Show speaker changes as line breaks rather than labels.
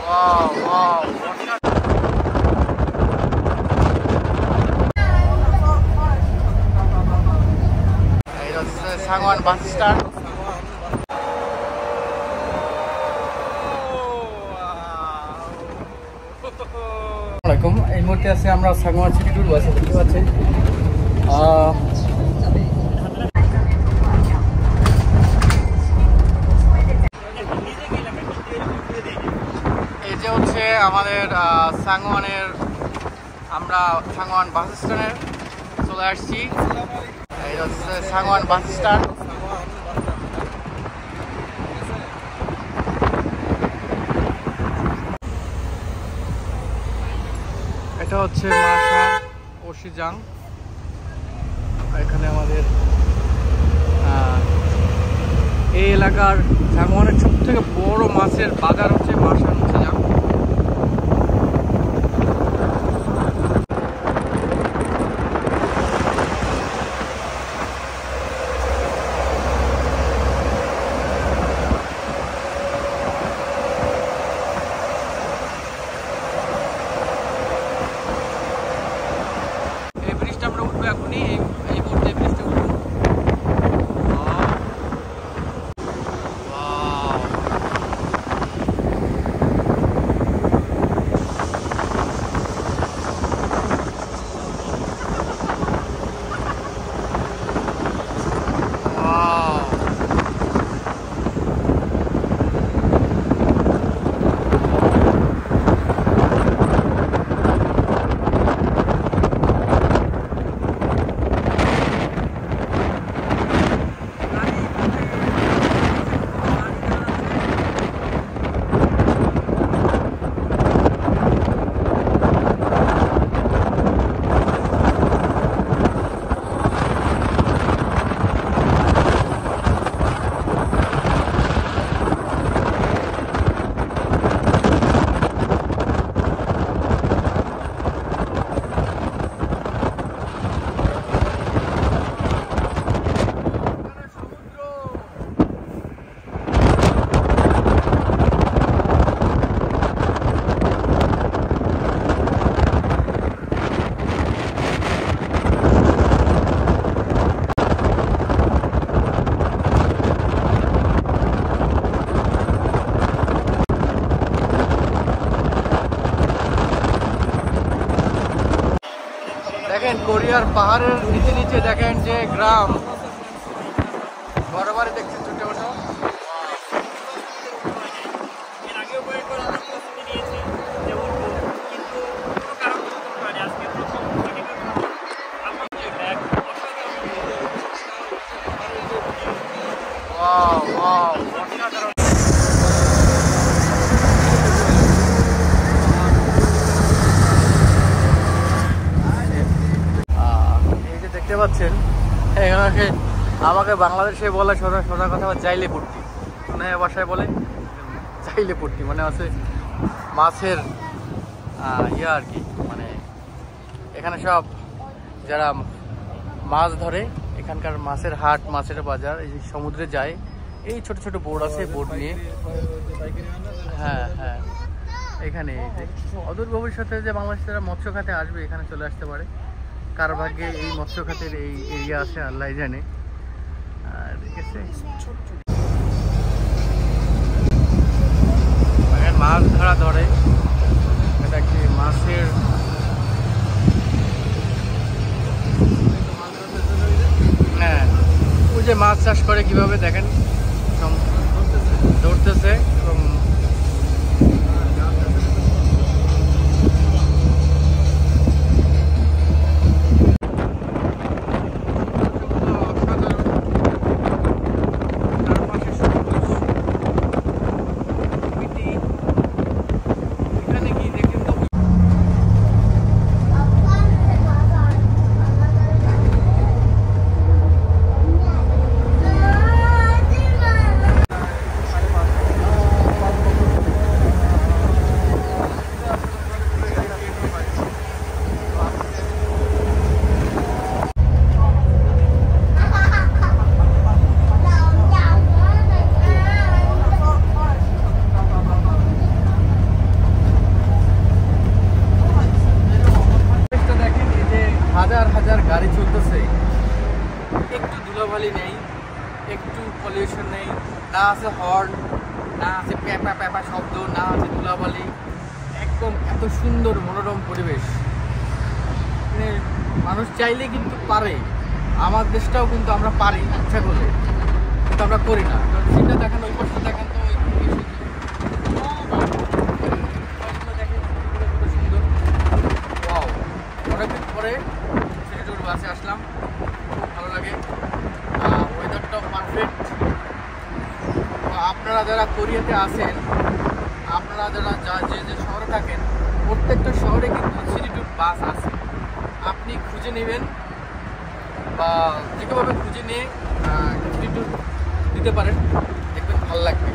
Wow wow, এই হচ্ছে Sangwan bus stand. এই মুহূর্তে আছে আমরা সাংওয়ান সিটি ট্যুর বাসে, দেখতে পাচ্ছেন। এই যে হচ্ছে আমাদের সাংওয়ানের, আমরা সাংওয়ান বাস স্ট্যান্ডে চলে আসছি। এই হচ্ছে সাংওয়ান বাস স্ট্যান্ড। এটা হচ্ছে মাসা ওশিজাং। এখানে আমাদের এই এলাকার সাংওয়ানের সব থেকে বড় মাছের বাজার হচ্ছে মাসা ওশিজাং। দেখেন কোরিয়ার পাহাড়ের নিচে নিচে দেখেন যে গ্রাম, বড় বাড়ি দেখছেন ছোট ছোট। ওয়াও ওয়াও, অসাধারণ। দেখতে পাচ্ছেন এখানে আমাকে বাংলাদেশে বলে সোজা সোজা কথা জাইলে পট্টি, মানে ভাষায় বলে জাইলে পট্টি, মানে আছে মাছের ইয়া আর কি। মানে এখানে সব যারা মাছ ধরে, এখানকার মাছের হাট, মাছের বাজার, এই সমুদ্রে যায়, এই ছোট ছোট বোট আছে, বোট নিয়ে। হ্যাঁ হ্যাঁ, এখানে অদূর ভবিষ্যতে যে বাংলাদেশে যারা মৎস্য খাতে আসবে এখানে চলে আসতে পারে। কার ভাগ্যে এই মৎস্য খাতের এই এরিয়া আছে আল্লাহ জানে। আর ঠিক আছে, মাছ ধরা ধরে, এটা কি মাছের হ্যাঁ, ওই যে মাছ চাষ করে কিভাবে দেখেন, ধরতেছে এবং না আছে হর্ন, না আছে প্যাপা প্যাপা শব্দ, না আছে ধুলাবালি, একদম এত সুন্দর মনোরম পরিবেশ। মানে মানুষ চাইলে কিন্তু পারে, আমার দেশটাও কিন্তু আমরা পারি ইচ্ছা করলে, কিন্তু আমরা করি না। সেটা দেখেন, ওই পাশটা দেখেন তো, অনেকদিন পরে সিটি ট্যুর বাসে আসলাম, খুব ভালো লাগে, ওয়েদারটাও পারফেক্ট। আপনারা যারা কোরিয়াতে আছেন, আপনারা যারা যে শহরে থাকেন, প্রত্যেকটা শহরে কিন্তু সিটি ট্যুর বাস আছে। আপনি খুঁজে নেবেন বা যে কোনোভাবে খুঁজে নিয়ে সিটি ট্যুর দিতে পারেন, দেখবেন ভালো লাগবে।